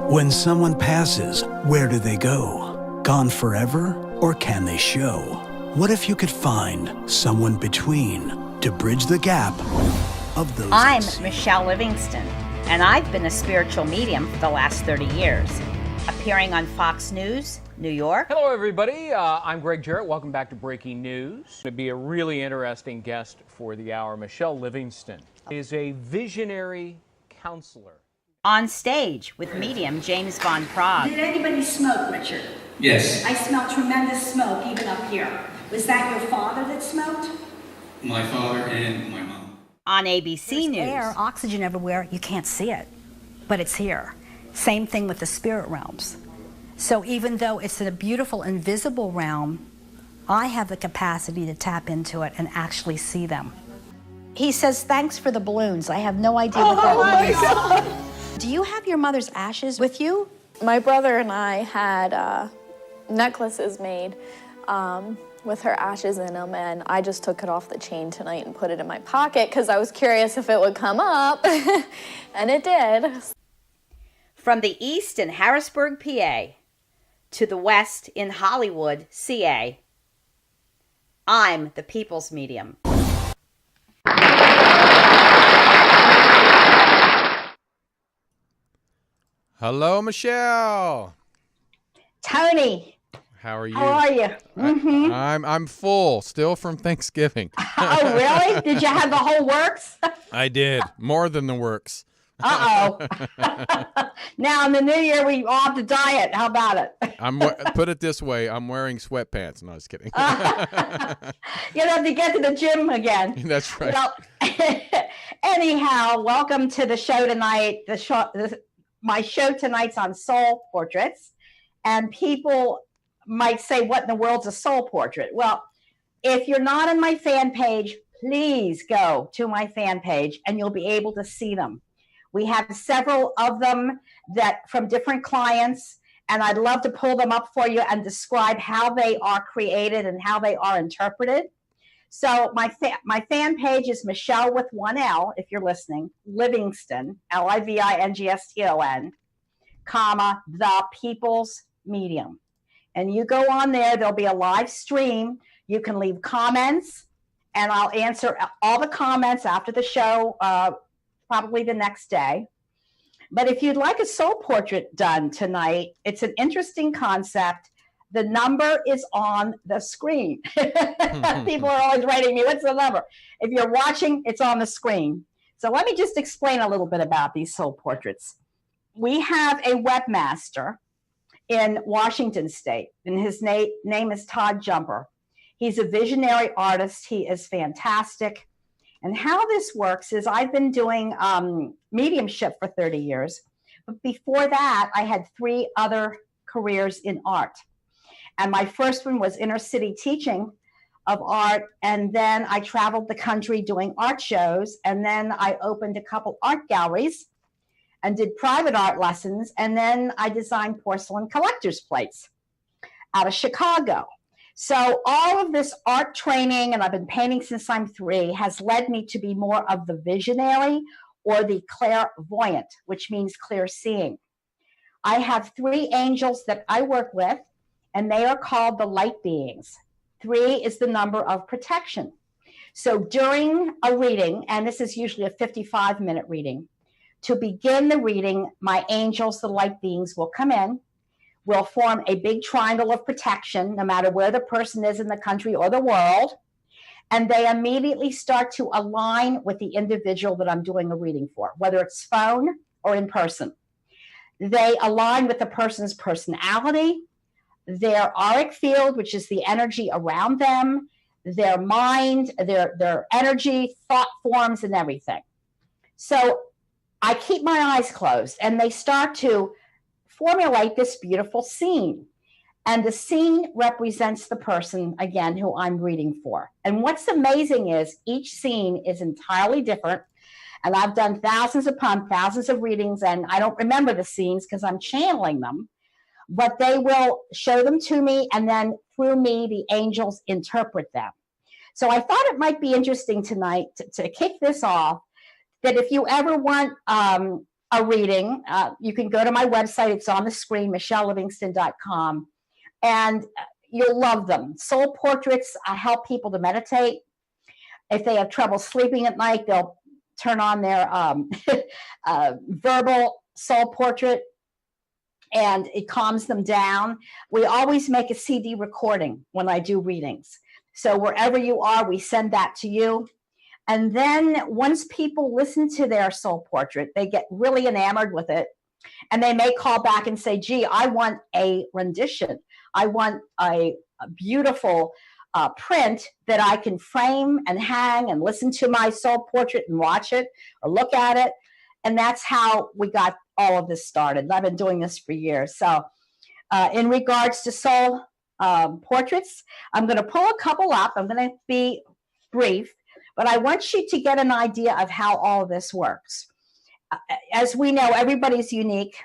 When someone passes, where do they go? Gone forever? Or can they show? What if you could find someone between to bridge the gap of those? I'm Michele Livingston, and I've been a spiritual medium for the last 30 years, appearing on Fox News, New York. Hello, everybody. I'm Greg Jarrett. Welcome back to Breaking News. It's going to be a really interesting guest for the hour. Michele Livingston is a visionary counselor. On stage with medium James Von Prague. Did anybody smoke, Richard? Yes. I smell tremendous smoke even up here. Was that your father that smoked? My father and my mom. On ABC There's News. Air, oxygen everywhere. You can't see it, but it's here. Same thing with the spirit realms. So even though it's in a beautiful invisible realm, I have the capacity to tap into it and actually see them. He says, thanks for the balloons. I have no idea what that means. God. Do you have your mother's ashes with you? My brother and I had necklaces made with her ashes in them, and I just took it off the chain tonight and put it in my pocket because I was curious if it would come up, and it did. From the east in Harrisburg, PA, to the west in Hollywood, CA, I'm the People's Medium. Hello, Michele. Tony. How are you? How are you? I'm full, still from Thanksgiving. Oh, really? Did you have the whole works? I did. More than the works. Uh-oh. Now, in the new year, we all have to diet. How about it? Put it this way, I'm wearing sweatpants. No, I was kidding. You have to get to the gym again. That's right. Well, anyhow, welcome to the show tonight. My show tonight's on soul portraits. And people might say, what in the world's a soul portrait? Well, if you're not on my fan page, please go to my fan page and you'll be able to see them. We have several of them that from different clients, and I'd love to pull them up for you and describe how they are created and how they are interpreted. So my fan page is Michele with one L, if you're listening, Livingston, Livingston, comma, the People's Medium. And you go on there, there'll be a live stream. You can leave comments, and I'll answer all the comments after the show, probably the next day. But if you'd like a soul portrait done tonight, it's an interesting concept. The number is on the screen. People are always writing me, what's the number? If you're watching, it's on the screen. So let me just explain a little bit about these soul portraits. We have a webmaster in Washington State, and his name is Todd Jumper. He's a visionary artist. He is fantastic. And how this works is I've been doing mediumship for 30 years. But before that, I had 3 other careers in art. And my first one was inner city teaching of art. And then I traveled the country doing art shows. And then I opened a couple art galleries and did private art lessons. And then I designed porcelain collector's plates out of Chicago. So all of this art training, and I've been painting since I'm 3, has led me to be more of the visionary or the clairvoyant, which means clear seeing. I have 3 angels that I work with, and they are called the light beings. 3 is the number of protection. So during a reading, and this is usually a 55-minute reading, to begin the reading, my angels, the light beings, will come in, will form a big triangle of protection, no matter where the person is in the country or the world, and they immediately start to align with the individual that I'm doing a reading for, whether it's phone or in person. They align with the person's personality, their auric field, which is the energy around them, their mind, their energy, thought forms, and everything. So I keep my eyes closed, and they start to formulate this beautiful scene. And the scene represents the person, again, who I'm reading for. And what's amazing is each scene is entirely different. And I've done thousands upon thousands of readings, and I don't remember the scenes because I'm channeling them. But they will show them to me, and then through me, the angels interpret them. So I thought it might be interesting tonight to kick this off, that if you ever want a reading, you can go to my website. It's on the screen, michellelivingston.com, and you'll love them. Soul portraits, I help people to meditate. If they have trouble sleeping at night, they'll turn on their verbal soul portrait, and it calms them down. We always make a CD recording when I do readings. So wherever you are, we send that to you. And then once people listen to their soul portrait, they get really enamored with it. And they may call back and say, gee, I want a rendition. I want a beautiful print that I can frame and hang and listen to my soul portrait and watch it or look at it. And that's how we got all of this started. I've been doing this for years. So in regards to soul portraits, I'm going to pull a couple up. I'm going to be brief, but I want you to get an idea of how all of this works. As we know, everybody's unique,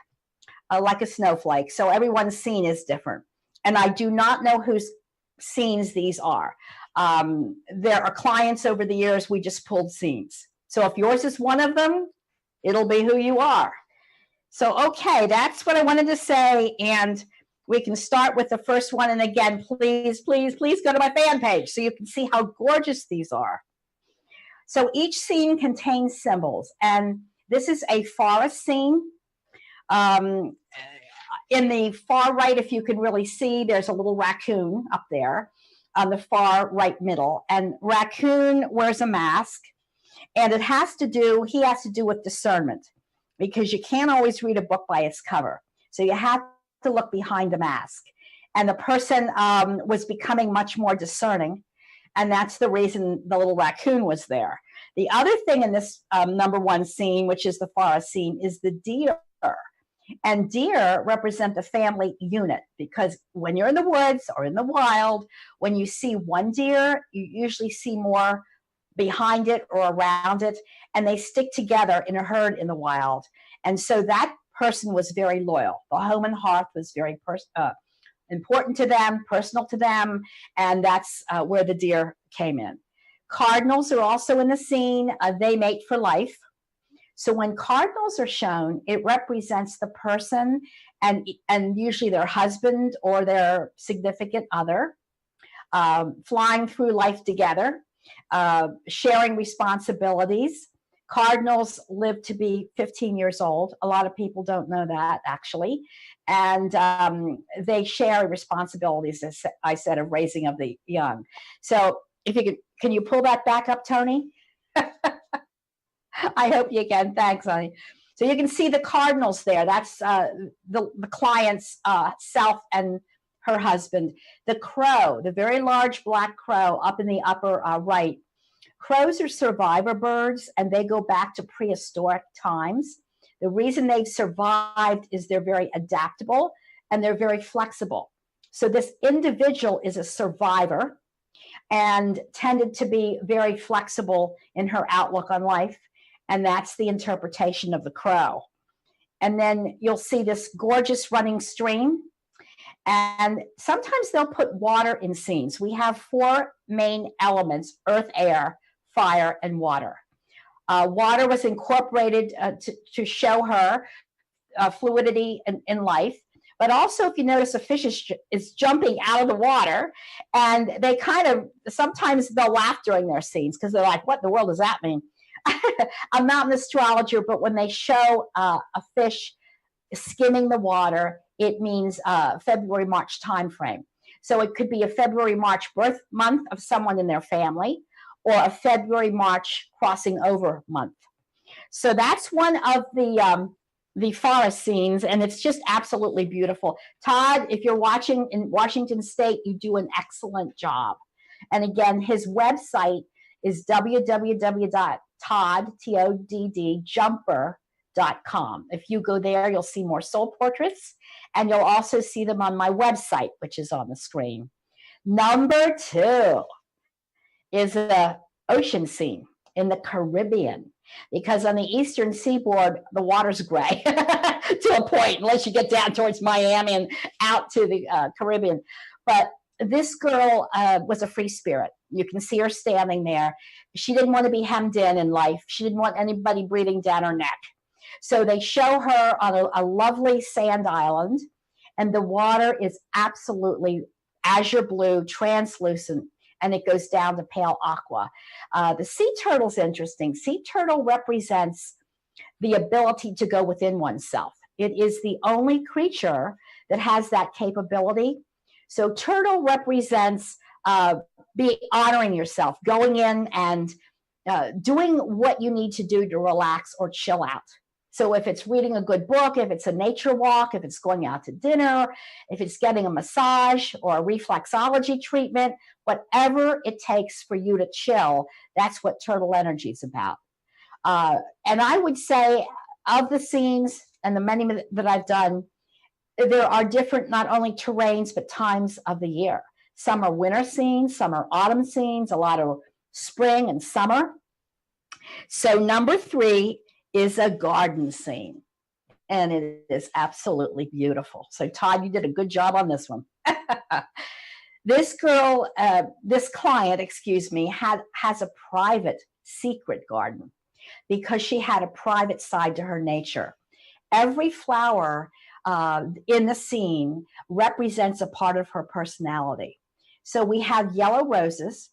like a snowflake. So everyone's scene is different. And I do not know whose scenes these are. There are clients over the years, we just pulled scenes. So if yours is one of them, it'll be who you are. So, okay, that's what I wanted to say. And we can start with the first one. And again, please, please, please go to my fan page so you can see how gorgeous these are. So each scene contains symbols. And this is a forest scene. In the far right, if you can really see, there's a little raccoon up there on the far right middle. And raccoon wears a mask. And he has to do with discernment, because you can't always read a book by its cover. So you have to look behind the mask. And the person was becoming much more discerning. And that's the reason the little raccoon was there. The other thing in this number one scene, which is the forest scene, is the deer. And deer represent the family unit, because when you're in the woods or in the wild, when you see one deer, you usually see more behind it or around it, and they stick together in a herd in the wild. And so that person was very loyal. The home and hearth was very important to them, personal to them, and that's where the deer came in. Cardinals are also in the scene. They mate for life. So when cardinals are shown, it represents the person and usually their husband or their significant other, flying through life together, sharing responsibilities. Cardinals live to be 15 years old. A lot of people don't know that, actually. And they share responsibilities, as I said, of raising of the young. So if you can you pull that back up, Tony? I hope you can. Thanks, honey. So you can see the cardinals there. That's the client's self and her husband. The crow, the very large black crow up in the upper right. Crows are survivor birds, and they go back to prehistoric times. The reason they've survived is they're very adaptable and they're very flexible. So this individual is a survivor and tended to be very flexible in her outlook on life. And that's the interpretation of the crow. And then you'll see this gorgeous running stream. And sometimes they'll put water in scenes. We have four main elements: earth, air, fire, and water. Water was incorporated to show her fluidity in life. But also, if you notice, a fish is jumping out of the water, and they sometimes they'll laugh during their scenes because they're like, what in the world does that mean? I'm not an astrologer, but when they show a fish skimming the water, it means February, March timeframe. So it could be a February, March birth month of someone in their family, or a February, March crossing over month. So that's one of the forest scenes, and it's just absolutely beautiful. Todd, if you're watching in Washington State, you do an excellent job. And again, his website is www.toddjumper.com. If you go there, you'll see more soul portraits, and you'll also see them on my website, which is on the screen. Number two is the ocean scene in the Caribbean, because on the eastern seaboard, the water's gray to a point, unless you get down towards Miami and out to the Caribbean. But this girl was a free spirit. You can see her standing there. She didn't want to be hemmed in life. She didn't want anybody breathing down her neck. So they show her on a lovely sand island, and the water is absolutely azure blue, translucent, and it goes down to pale aqua. The sea turtle's interesting. Sea turtle represents the ability to go within oneself. It is the only creature that has that capability. So turtle represents honoring yourself, going in and doing what you need to do to relax or chill out. So if it's reading a good book, if it's a nature walk, if it's going out to dinner, if it's getting a massage or a reflexology treatment, whatever it takes for you to chill, that's what turtle energy is about. And I would say of the scenes and the many that I've done, there are different, not only terrains, but times of the year. Some are winter scenes, some are autumn scenes, a lot of spring and summer. So number 3 is a garden scene, and it is absolutely beautiful. So Todd, you did a good job on this one. This girl, this client, excuse me, has a private secret garden because she had a private side to her nature. Every flower in the scene represents a part of her personality. So we have yellow roses.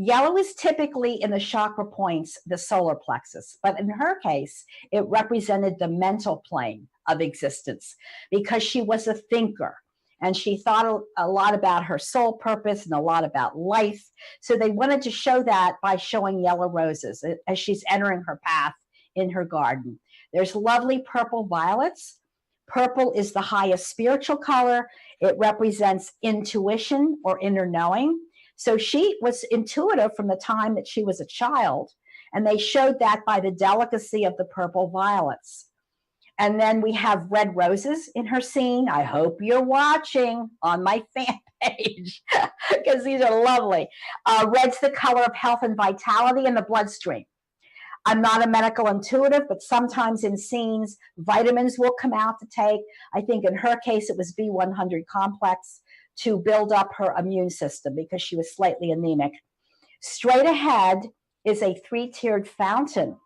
Yellow is typically in the chakra points, the solar plexus, but in her case, it represented the mental plane of existence because she was a thinker and she thought a lot about her soul purpose and a lot about life. So they wanted to show that by showing yellow roses as she's entering her path in her garden. There's lovely purple violets. Purple is the highest spiritual color. It represents intuition or inner knowing. So she was intuitive from the time that she was a child, and they showed that by the delicacy of the purple violets. And then we have red roses in her scene. I hope you're watching on my fan page because these are lovely. Red's the color of health and vitality in the bloodstream. I'm not a medical intuitive, but sometimes in scenes, vitamins will come out to take. I think in her case, it was B100 complex to build up her immune system because she was slightly anemic. Straight ahead is a 3-tiered fountain.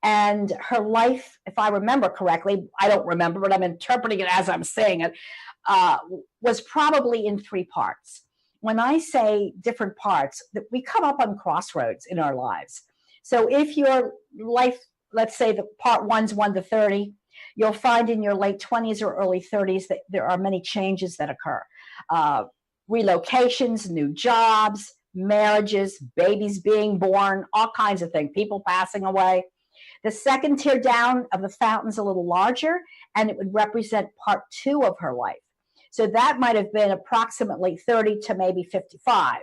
And her life, if I remember correctly, I don't remember, but I'm interpreting it as I'm saying it, was probably in 3 parts. When I say different parts, we come up on crossroads in our lives. So if your life, let's say the part 1's 1 to 30, you'll find in your late 20s or early 30s that there are many changes that occur. Relocations, new jobs, marriages, babies being born, all kinds of things, people passing away. The second tier down of the fountain's a little larger, and it would represent part 2 of her life. So that might have been approximately 30 to maybe 55.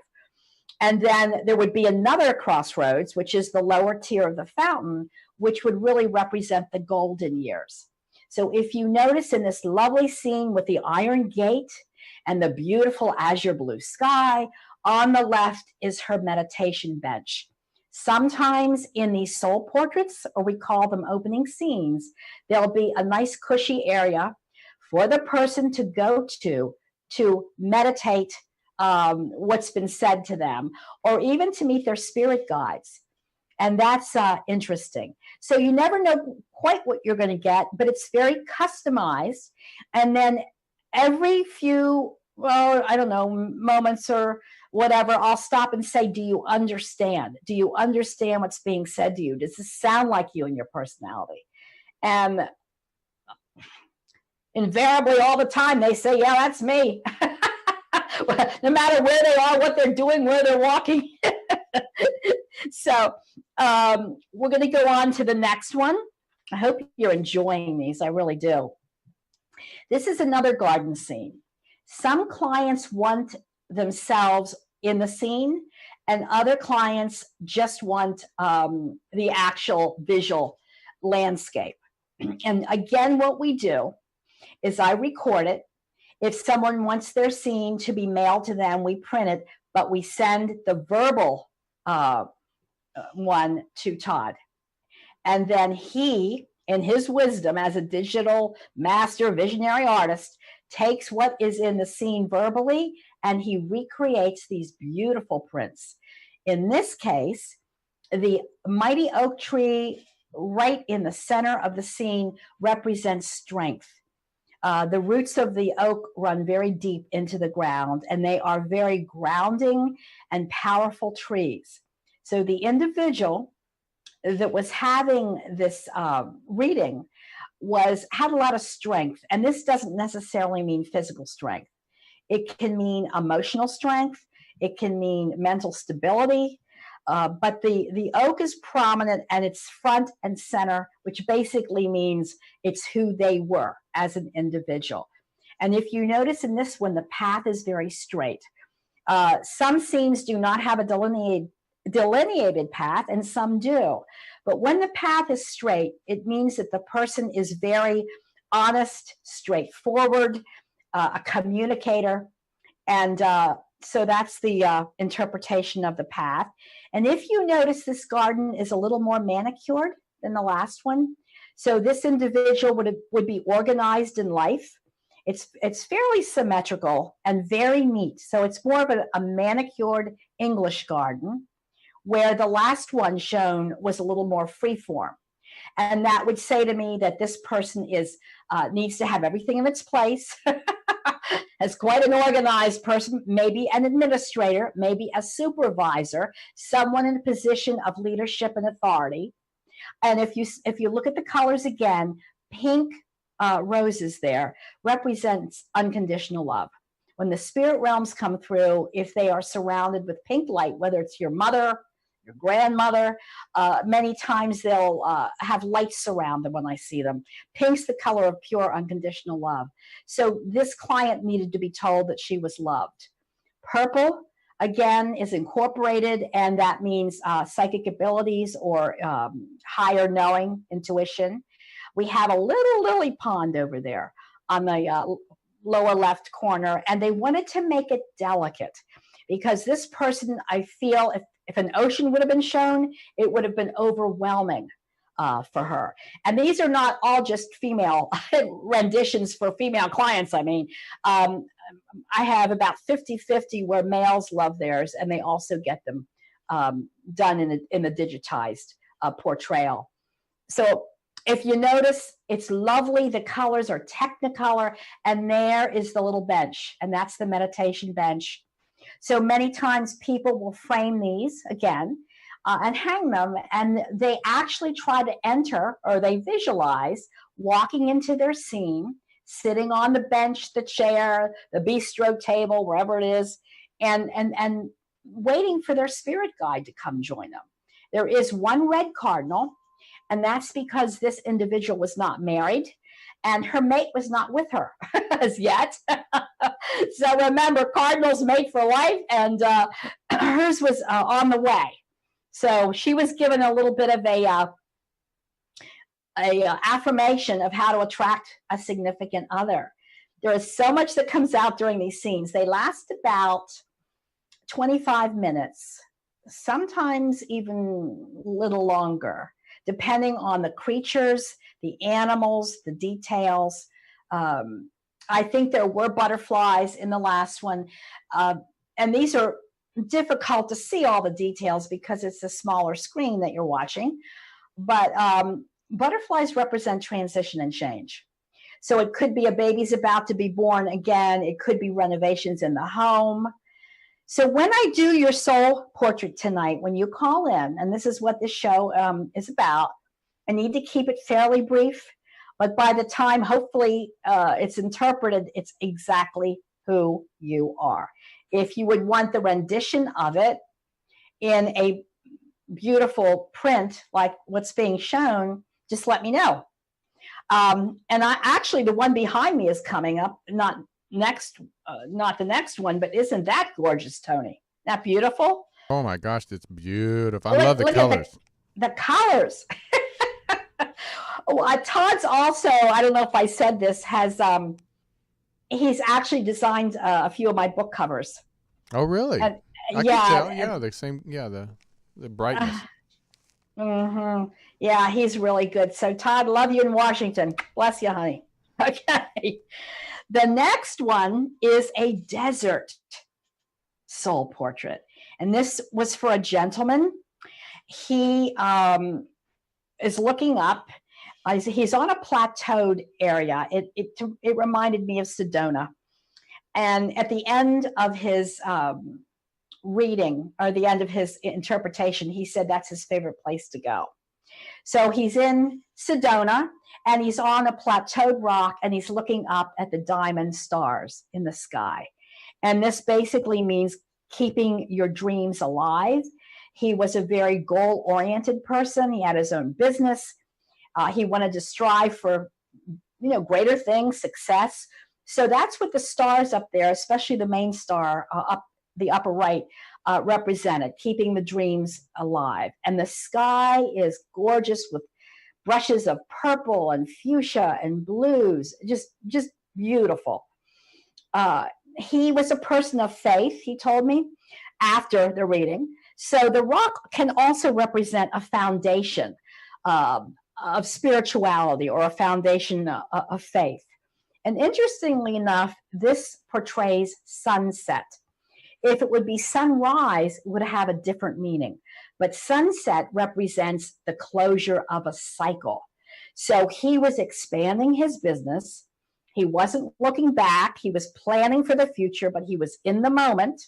And then there would be another crossroads, which is the lower tier of the fountain, which would really represent the golden years. So if you notice in this lovely scene with the iron gate and the beautiful azure blue sky, on the left is her meditation bench. Sometimes in these soul portraits, or we call them opening scenes, there'll be a nice cushy area for the person to go to meditate what's been said to them, or even to meet their spirit guides. And that's interesting. So you never know quite what you're going to get, but it's very customized. And then every few, well, I don't know, moments or whatever, I'll stop and say, do you understand? Do you understand what's being said to you? Does this sound like you and your personality? And invariably all the time they say, yeah, that's me. No matter where they are, what they're doing, where they're walking. So we're going to go on to the next one. I hope you're enjoying these. I really do. This is another garden scene. Some clients want themselves in the scene, and other clients just want the actual visual landscape. And again, what we do is I record it. If someone wants their scene to be mailed to them, we print it, but we send the verbal one to Todd. And then he, in his wisdom as a digital master visionary artist, takes what is in the scene verbally and he recreates these beautiful prints. In this case, the mighty oak tree right in the center of the scene represents strength. The roots of the oak run very deep into the ground, and they are very grounding and powerful trees. So the individual that was having this reading had a lot of strength, and this doesn't necessarily mean physical strength. It can mean emotional strength. It can mean mental stability. But the oak is prominent, and it's front and center, which basically means it's who they were as an individual. And if you notice in this one, the path is very straight. Some scenes do not have a delineated path, and some do. But when the path is straight, it means that the person is very honest, straightforward, a communicator. And so that's the interpretation of the path. And if you notice, this garden is a little more manicured than the last one. So this individual would be organized in life. It's fairly symmetrical and very neat. So it's more of a manicured English garden, where the last one shown was a little more freeform. And that would say to me that this person needs to have everything in its place, as quite an organized person, maybe an administrator, maybe a supervisor, someone in a position of leadership and authority. And if you look at the colors again, pink roses there represents unconditional love. When the spirit realms come through, if they are surrounded with pink light, whether it's your mother, your grandmother, many times they'll have lights surround them when I see them. Pink's the color of pure unconditional love. So this client needed to be told that she was loved. Purple, again, is incorporated, and that means psychic abilities or higher knowing, intuition. We have a little lily pond over there on the lower left corner, and they wanted to make it delicate because this person, I feel, if an ocean would have been shown, it would have been overwhelming for her. And these are not all just female renditions for female clients. I mean, I have about 50-50 where males love theirs, and they also get them done in a digitized portrayal. So if you notice, it's lovely. The colors are technicolor, and there is the little bench, and that's the meditation bench. So many times people will frame these again and hang them, and they actually try to enter, or they visualize walking into their scene, sitting on the bench, the chair, the bistro table, wherever it is, and waiting for their spirit guide to come join them. There is one red cardinal, and that's because this individual was not married, and her mate was not with her as yet. So remember, cardinals mate for life, and hers was on the way. So she was given a little bit of a affirmation of how to attract a significant other. There is so much that comes out during these scenes. They last about 25 minutes, sometimes even a little longer, depending on the creatures, the animals, the details. I think there were butterflies in the last one. And these are difficult to see all the details because it's a smaller screen that you're watching. But butterflies represent transition and change. So it could be a baby's about to be born again. It could be renovations in the home. So when I do your soul portrait tonight, when you call in, and this is what this show is about, I need to keep it fairly brief, but by the time, hopefully, it's interpreted, it's exactly who you are. If you would want the rendition of it in a beautiful print, like what's being shown, just let me know. And the one behind me is coming up, not the next one, but isn't that gorgeous, Tony? Isn't that beautiful? Oh my gosh, that's beautiful. I love the colors. The colors. Todd's also, I don't know if I said this, he's actually designed a few of my book covers. Oh, really? And, I can tell. Yeah, the same. Yeah, the brightness. Yeah, he's really good. So Todd, love you in Washington. Bless you, honey. Okay. The next one is a desert soul portrait. And this was for a gentleman. He is looking up. He's on a plateaued area. It reminded me of Sedona. And at the end of his reading, or the end of his interpretation, he said that's his favorite place to go. So he's in Sedona, and he's on a plateaued rock, and he's looking up at the diamond stars in the sky. And this basically means keeping your dreams alive. He was a very goal-oriented person. He had his own business. He wanted to strive for, greater things, success. So that's what the stars up there, especially the main star up the upper right, represented, keeping the dreams alive. And the sky is gorgeous with brushes of purple and fuchsia and blues, just beautiful. He was a person of faith, he told me after the reading. So the rock can also represent a foundation of spirituality, or a foundation of faith. And interestingly enough, this portrays sunset. If it would be sunrise, it would have a different meaning. But sunset represents the closure of a cycle. So he was expanding his business. He wasn't looking back. He was planning for the future, but he was in the moment.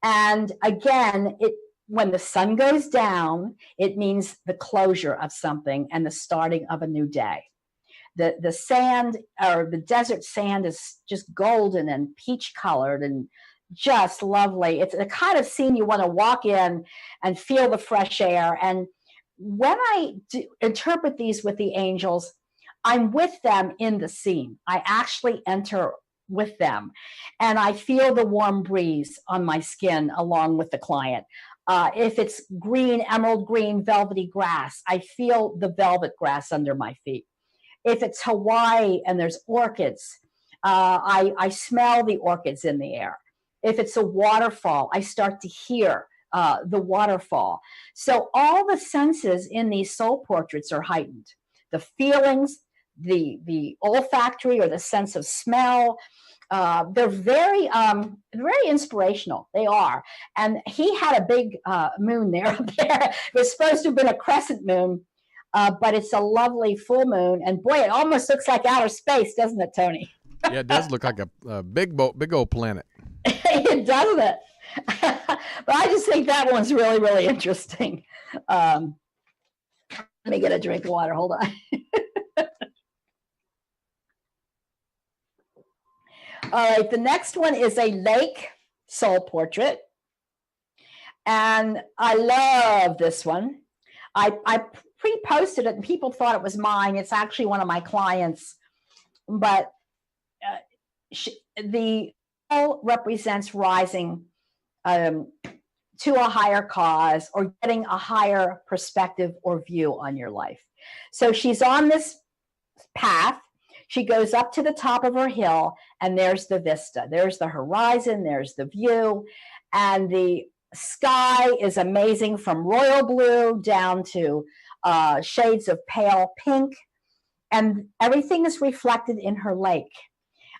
And again, when the sun goes down, it means the closure of something and the starting of a new day. The sand, or the desert sand, is just golden and peach colored and just lovely. It's the kind of scene you want to walk in and feel the fresh air. And when I interpret these with the angels, I'm with them in the scene. I actually enter with them, and I feel the warm breeze on my skin along with the client. If it's green, emerald green, velvety grass, I feel the velvet grass under my feet. If it's Hawaii and there's orchids, I smell the orchids in the air. If it's a waterfall, I start to hear the waterfall. So all the senses in these soul portraits are heightened. The feelings, the olfactory, or the sense of smell, they're very inspirational. They are. And he had a big moon there. It was supposed to have been a crescent moon, but it's a lovely full moon. And boy, it almost looks like outer space, doesn't it, Tony? Yeah, it does look like a big old planet. It doesn't. But I just think that one's really, really interesting. Let me get a drink of water. Hold on. All right, the next one is a lake soul portrait. And I love this one. I pre-posted it and people thought it was mine. It's actually one of my clients. But the soul represents rising to a higher cause, or getting a higher perspective or view on your life. So she's on this path. She goes up to the top of her hill, and there's the vista. There's the horizon, there's the view, and the sky is amazing, from royal blue down to shades of pale pink, and everything is reflected in her lake.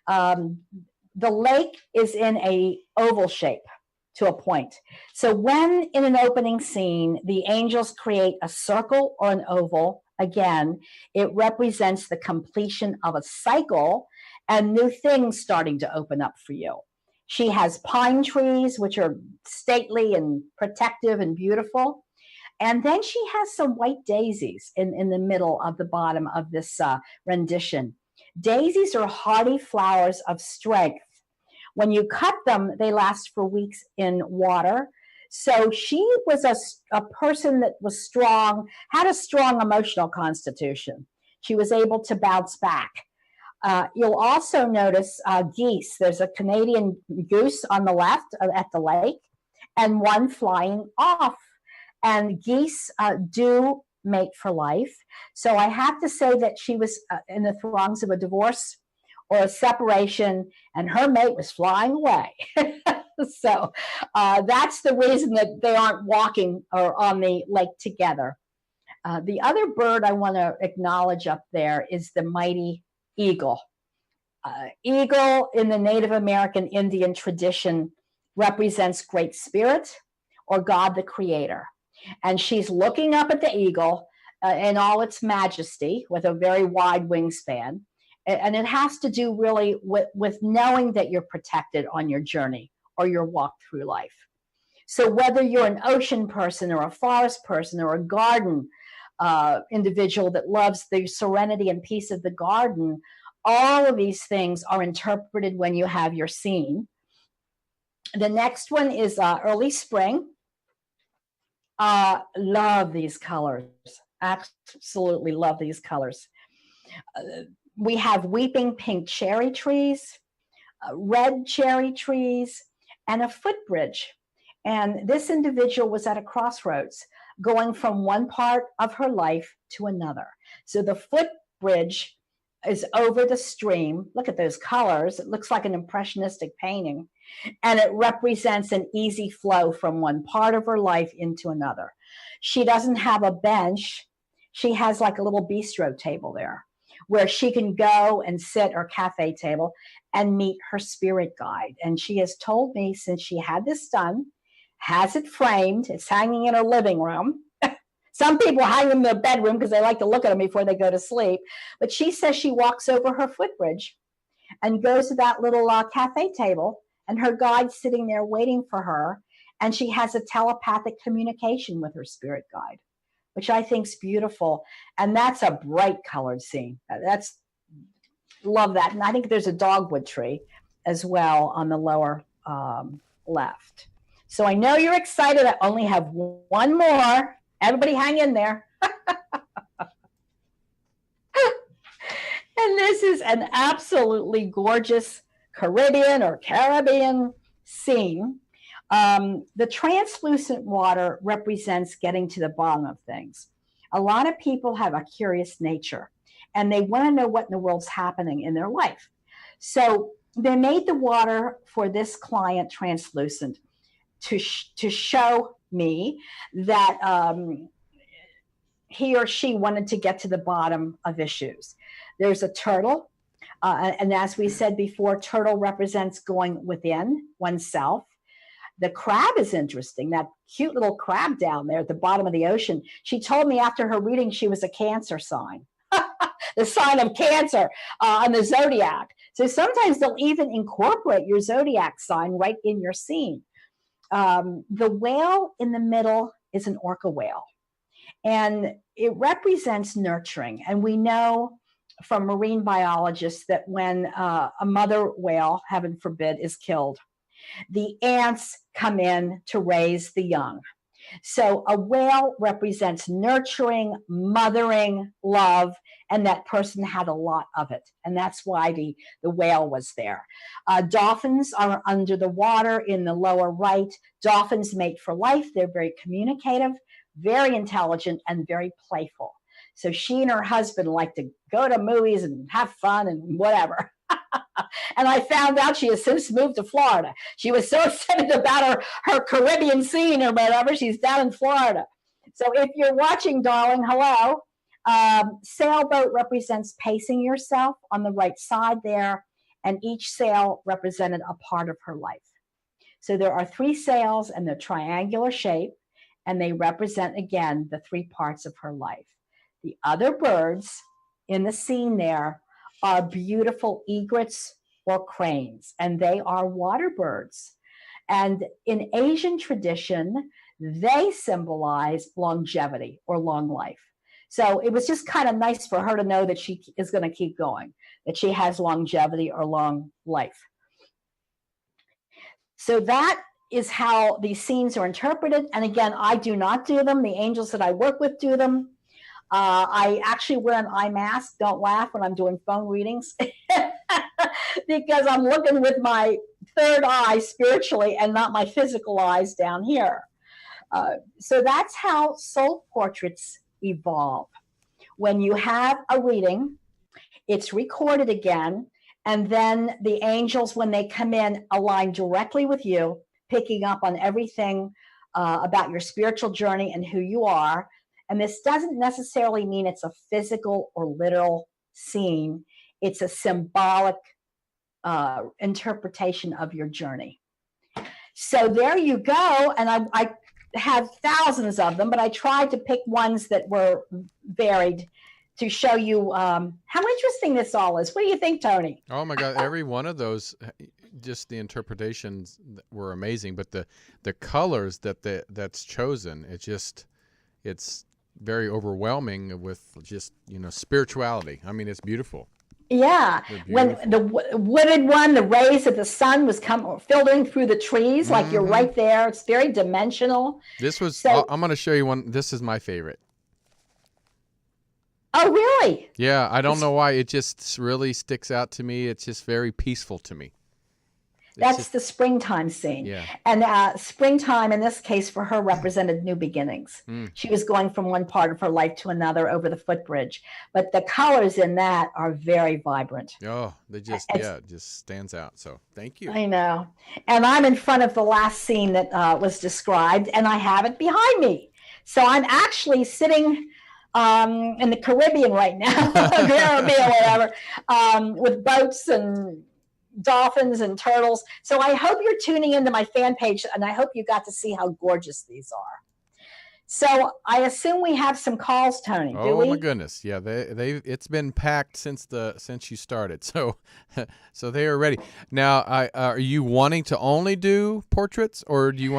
The lake is in a oval shape to a point. So when in an opening scene, the angels create a circle or an oval, again, it represents the completion of a cycle and new things starting to open up for you. She has pine trees, which are stately and protective and beautiful. And then she has some white daisies in the middle of the bottom of this rendition. Daisies are hardy flowers of strength. When you cut them, they last for weeks in water. So she was a person that was strong, had a strong emotional constitution. She was able to bounce back. You'll also notice geese. There's a Canadian goose on the left at the lake, and one flying off. And geese do mate for life. So I have to say that she was in the throngs of a divorce or a separation, and her mate was flying away. So that's the reason that they aren't walking or on the lake together. The other bird I want to acknowledge up there is the mighty eagle. Eagle in the Native American Indian tradition represents Great Spirit or God the Creator. And she's looking up at the eagle. in all its majesty with a very wide wingspan. And it has to do really with knowing that you're protected on your journey or your walk through life. So whether you're an ocean person or a forest person or a garden individual that loves the serenity and peace of the garden, all of these things are interpreted when you have your scene. The next one is early spring. Love these colors. Absolutely love these colors. We have weeping pink cherry trees, red cherry trees, and a footbridge. And this individual was at a crossroads, going from one part of her life to another. So the footbridge is over the stream. Look at those colors. It looks like an impressionistic painting. And it represents an easy flow from one part of her life into another. She doesn't have a bench. She has like a little bistro table there where she can go and sit, or cafe table, and meet her spirit guide. And she has told me, since she had this done, has it framed, it's hanging in her living room. Some people hang them in their bedroom because they like to look at them before they go to sleep. But she says she walks over her footbridge and goes to that little cafe table, and her guide's sitting there waiting for her. And she has a telepathic communication with her spirit guide, which I think is beautiful. And that's a bright colored scene. Love that. And I think there's a dogwood tree as well on the lower left. So I know you're excited. I only have one more. Everybody hang in there. And this is an absolutely gorgeous Caribbean or Caribbean scene. The translucent water represents getting to the bottom of things. A lot of people have a curious nature, and they want to know what in the world's happening in their life. So they made the water for this client translucent to show me that he or she wanted to get to the bottom of issues. There's a turtle. And as we said before, turtle represents going within oneself. The crab is interesting, that cute little crab down there at the bottom of the ocean. She told me after her reading she was a Cancer sign, the sign of Cancer on the zodiac. So sometimes they'll even incorporate your zodiac sign right in your scene. The whale in the middle is an orca whale, and it represents nurturing. And we know from marine biologists that when a mother whale, heaven forbid, is killed, the ants come in to raise the young. So a whale represents nurturing, mothering, love, and that person had a lot of it. And that's why the whale was there. Dolphins are under the water in the lower right. Dolphins mate for life. They're very communicative, very intelligent, and very playful. So she and her husband like to go to movies and have fun and whatever. And I found out she has since moved to Florida. She was so excited about her Caribbean scene or whatever. She's down in Florida. So if you're watching, darling, hello. Sailboat represents pacing yourself on the right side there, and each sail represented a part of her life. So there are 3 sails, and they're triangular shape, and they represent, again, the 3 parts of her life. The other birds in the scene there are beautiful egrets or cranes, and they are water birds. And in Asian tradition, they symbolize longevity or long life. So it was just kind of nice for her to know that she is going to keep going, that she has longevity or long life. So that is how these scenes are interpreted. And again, I do not do them. The angels that I work with do them. I actually wear an eye mask. Don't laugh when I'm doing phone readings because I'm looking with my third eye spiritually and not my physical eyes down here. So that's how soul portraits evolve. When you have a reading, it's recorded again, and then the angels, when they come in, align directly with you, picking up on everything about your spiritual journey and who you are. And this doesn't necessarily mean it's a physical or literal scene. It's a symbolic interpretation of your journey. So there you go. And I have thousands of them, but I tried to pick ones that were varied to show you how interesting this all is. What do you think, Tony? Oh my God! Every one of those, just the interpretations were amazing. But the colors that's chosen, it's very overwhelming with just spirituality. I mean, it's beautiful. Yeah, when the wooded one, the rays of the sun was filtering through the trees, like you're right there. It's very dimensional. This was. So, I'm going to show you one. This is my favorite. Oh, really? Yeah, I don't know why. It just really sticks out to me. It's just very peaceful to me. That's the springtime scene. Yeah. And springtime, in this case, for her, represented new beginnings. She was going from one part of her life to another over the footbridge. But the colors in that are very vibrant. Oh, they just, it just stands out. So thank you. I know. And I'm in front of the last scene that was described, and I have it behind me. So I'm actually sitting in the Caribbean right now, Caribbean, whatever, with boats and dolphins and turtles. So I hope you're tuning into my fan page, and I hope you got to see how gorgeous these are. So I assume we have some calls, Tony. Do we? Oh my goodness, yeah, it's been packed since you started, so they are ready. Now, are you wanting to only do portraits, or do you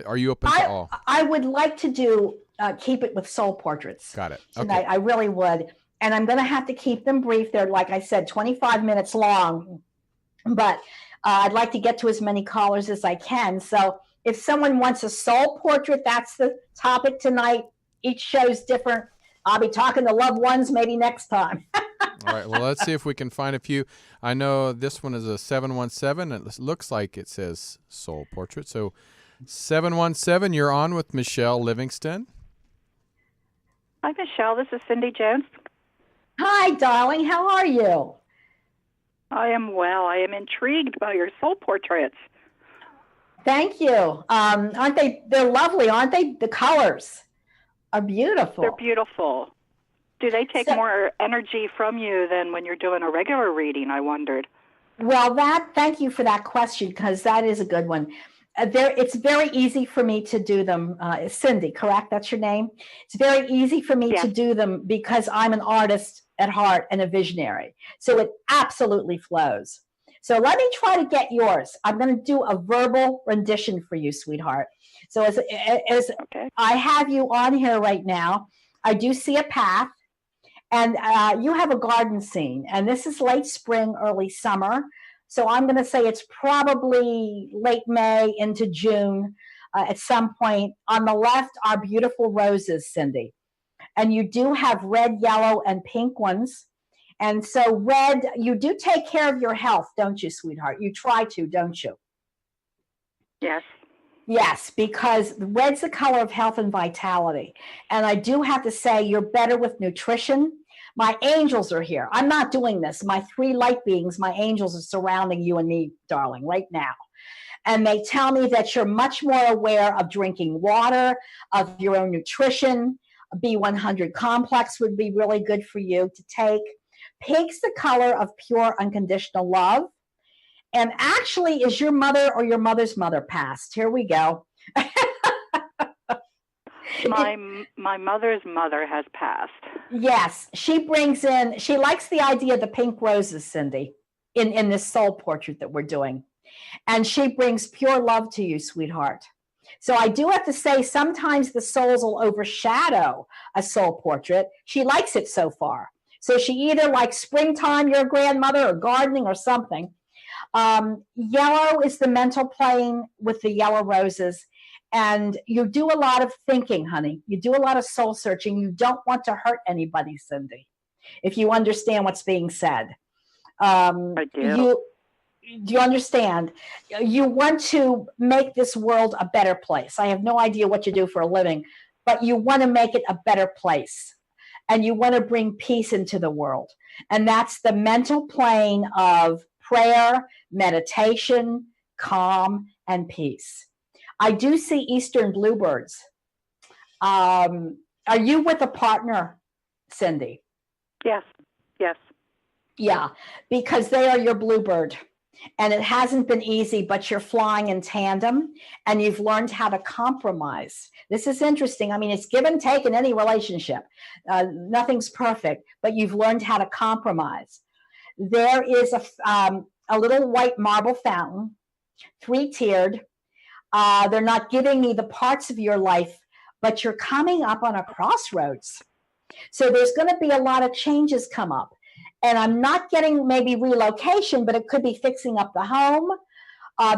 are you open to all? I would like to do keep it with soul portraits. Got it. Tonight. Okay. I really would, and I'm going to have to keep them brief. They're, like I said, 25 minutes long. But I'd like to get to as many callers as I can. So if someone wants a soul portrait, that's the topic tonight. Each show's different. I'll be talking to loved ones maybe next time. All right. Well, let's see if we can find a few. I know this one is a 717. It looks like it says soul portrait. So 717, you're on with Michele Livingston. Hi, Michele. This is Cindy Jones. Hi, darling. How are you? I am well. I am intrigued by your soul portraits. Thank you. Aren't they? They're lovely, aren't they? The colors are beautiful. They're beautiful. Do they take more energy from you than when you're doing a regular reading? I wondered. Well, thank you for that question, because that is a good one. It's very easy for me to do them. Cindy, correct? That's your name? It's very easy for me to do them because I'm an artist at heart and a visionary. So it absolutely flows. So let me try to get yours. I'm going to do a verbal rendition for you, sweetheart. So as I have you on here right now, I do see a path, and you have a garden scene, and this is late spring, early summer. So I'm going to say it's probably late May into June at some point. On the left are beautiful roses, Cindy. And you do have red, yellow, and pink ones. And so red, you do take care of your health, don't you, sweetheart? You try to, don't you? Yes. Yes, because red's the color of health and vitality. And I do have to say you're better with nutrition. My angels are here. I'm not doing this. My 3 light beings, my angels, are surrounding you and me, darling, right now. And they tell me that you're much more aware of drinking water, of your own nutrition. B100 complex would be really good for you to take. Pink's the color of pure unconditional love. And actually, is your mother or your mother's mother passed? Here we go. My mother's mother has passed. Yes, she likes the idea of the pink roses, Cindy, in this soul portrait that we're doing. And she brings pure love to you, sweetheart. So I do have to say, sometimes the souls will overshadow a soul portrait. She likes it so far. So she either likes springtime, your grandmother, or gardening or something. Yellow is the mental plane with the yellow roses. And you do a lot of thinking, honey. You do a lot of soul searching. You don't want to hurt anybody, Cindy, if you understand what's being said. I do. Do you understand? You want to make this world a better place. I have no idea what you do for a living, but you want to make it a better place. And you want to bring peace into the world. And that's the mental plane of prayer, meditation, calm, and peace. I do see Eastern bluebirds. Are you with a partner, Cindy? Yes. Yeah, because they are your bluebird. And it hasn't been easy, but you're flying in tandem and you've learned how to compromise. This is interesting. I mean, it's give and take in any relationship. Nothing's perfect, but you've learned how to compromise. There is a little white marble fountain, 3-tiered. They're not giving me the parts of your life, but you're coming up on a crossroads. So there's going to be a lot of changes come up. And I'm not getting maybe relocation, but it could be fixing up the home,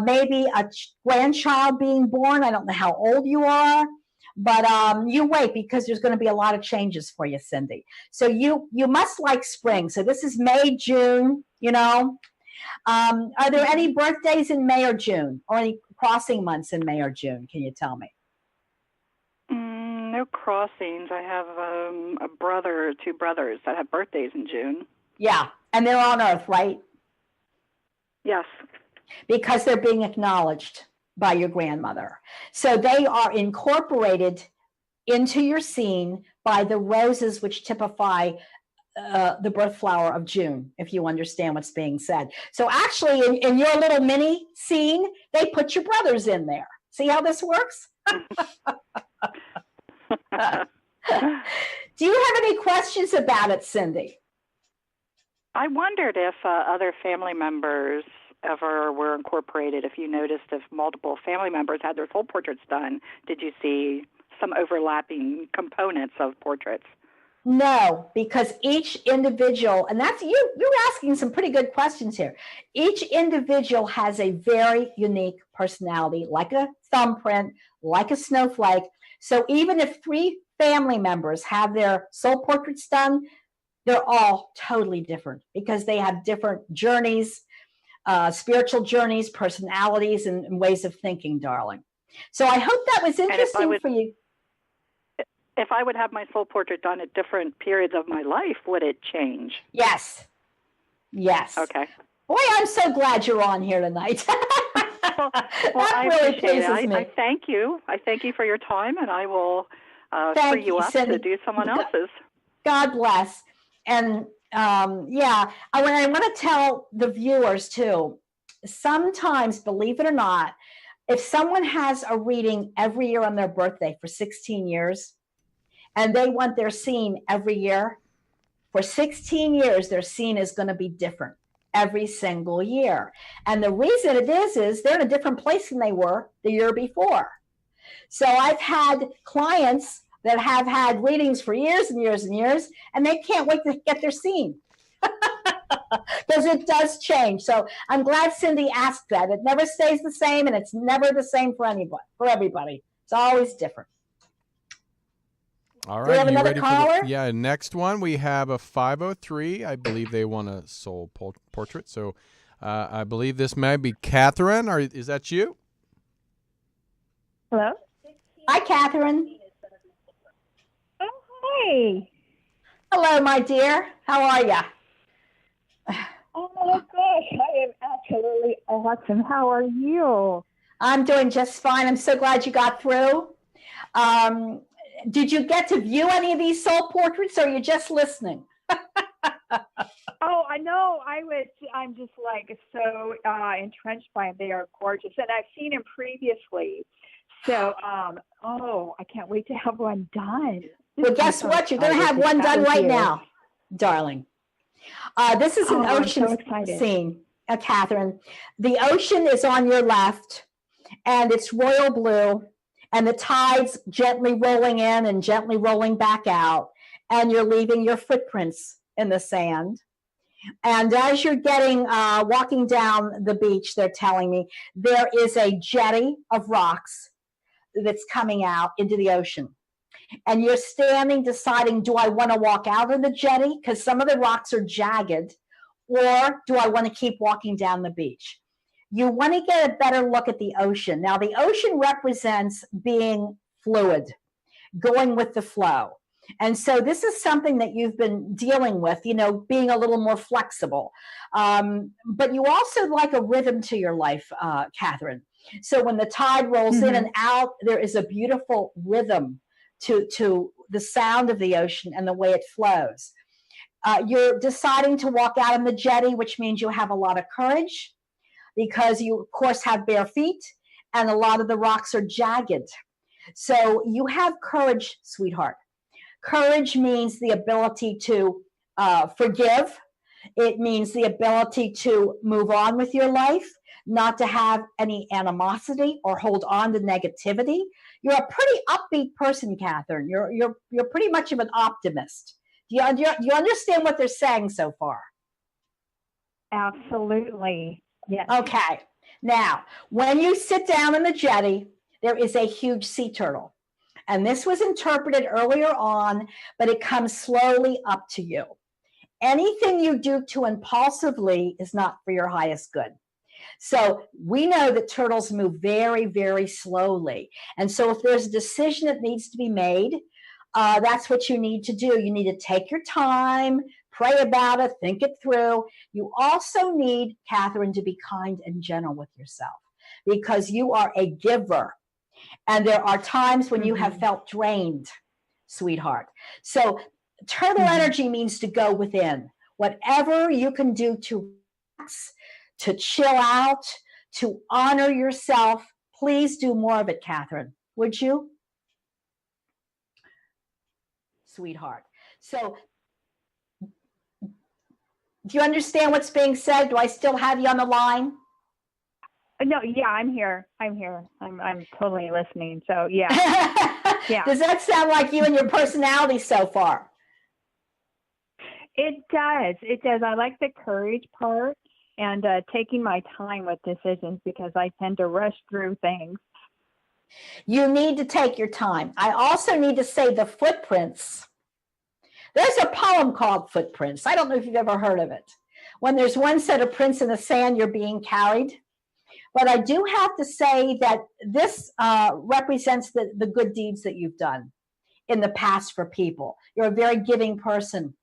maybe a grandchild being born. I don't know how old you are, but you wait, because there's going to be a lot of changes for you, Cindy. So you must like spring. So this is May, June, you know. Are there any birthdays in May or June, or any crossing months in May or June? Can you tell me? No crossings. I have a brother or 2 brothers that have birthdays in June. Yeah, and they're on Earth, right? Yes. Because they're being acknowledged by your grandmother. So they are incorporated into your scene by the roses, which typify the birth flower of June, if you understand what's being said. So actually, in your little mini scene, they put your brothers in there. See how this works? Do you have any questions about it, Cindy? I wondered if other family members ever were incorporated. If you noticed if multiple family members had their soul portraits done, did you see some overlapping components of portraits? No, because each individual, and that's you're asking some pretty good questions here. Each individual has a very unique personality, like a thumbprint, like a snowflake. So even if 3 family members have their soul portraits done, they're all totally different because they have different journeys, spiritual journeys, personalities, and ways of thinking, darling. So I hope that was interesting for you. If I would have my soul portrait done at different periods of my life, would it change? Yes. Yes. Okay. Boy, I'm so glad you're on here tonight. Well, I really appreciate it. pleases me. I thank you. I thank you for your time, and I will free you up Cindy. to do someone else's. God bless. And yeah, I want to tell the viewers too, sometimes, believe it or not, if someone has a reading every year on their birthday for 16 years, and they want their scene every year, for 16 years, their scene is going to be different every single year. And the reason it is they're in a different place than they were the year before. So I've had clients that have had readings for years and years and years, and they can't wait to get their scene because it does change. So I'm glad Cindy asked that. It never stays the same, and it's never the same for anybody, for everybody. It's always different. All right. Do we have another ready caller? For the next one. We have a 503. I believe they want a soul portrait. So I believe this may be Catherine. Or is that you? Hello? Hi, Catherine. Oh, hi. Hello, my dear. How are you? Oh, my gosh. I am absolutely awesome. How are you? I'm doing just fine. I'm so glad you got through. Did you get to view any of these soul portraits, or are you just listening? Oh, I know. I'm just like so entrenched by them. They are gorgeous. And I've seen them previously. So, I can't wait to have one done. Well, guess what? You're going to have one done right now, darling. This is an ocean scene, Catherine. The ocean is on your left, and it's royal blue, and the tide's gently rolling in and gently rolling back out, and you're leaving your footprints in the sand. And as you're walking down the beach, they're telling me, there is a jetty of rocks that's coming out into the ocean. And you're standing deciding, do I want to walk out of the jetty? Because some of the rocks are jagged. Or do I want to keep walking down the beach? You want to get a better look at the ocean. Now, the ocean represents being fluid, going with the flow. And so this is something that you've been dealing with, being a little more flexible. But you also like a rhythm to your life, Catherine. So when the tide rolls in and out, there is a beautiful rhythm to the sound of the ocean and the way it flows. You're deciding to walk out on the jetty, which means you have a lot of courage. because you, of course, have bare feet and a lot of the rocks are jagged. So you have courage, sweetheart. Courage means the ability to forgive. It means the ability to move on with your life, not to have any animosity or hold on to negativity. You're a pretty upbeat person, Catherine. You're pretty much of an optimist. Do you understand what they're saying so far? Absolutely. Yes. Okay. Now, when you sit down in the jetty, there is a huge sea turtle. And this was interpreted earlier on, but it comes slowly up to you. Anything you do too impulsively is not for your highest good. So we know that turtles move very, very slowly. And so if there's a decision that needs to be made, that's what you need to do. You need to take your time, pray about it, think it through. You also need, Catherine, to be kind and gentle with yourself because you are a giver. And there are times when you have felt drained, sweetheart. So turtle energy means to go within. Whatever you can do to relax, to chill out, to honor yourself, please do more of it, Catherine. Would you? Sweetheart. So do you understand what's being said? Do I still have you on the line? No, yeah, I'm here. I'm totally listening. So yeah. Yeah. Does that sound like you and your personality so far? It does. It does. I like the courage part and taking my time with decisions because I tend to rush through things. You need to take your time. I also need to say the footprints. There's a poem called Footprints. I don't know if you've ever heard of it. When there's one set of prints in the sand, you're being carried. But I do have to say that this represents the good deeds that you've done in the past for people. You're a very giving person.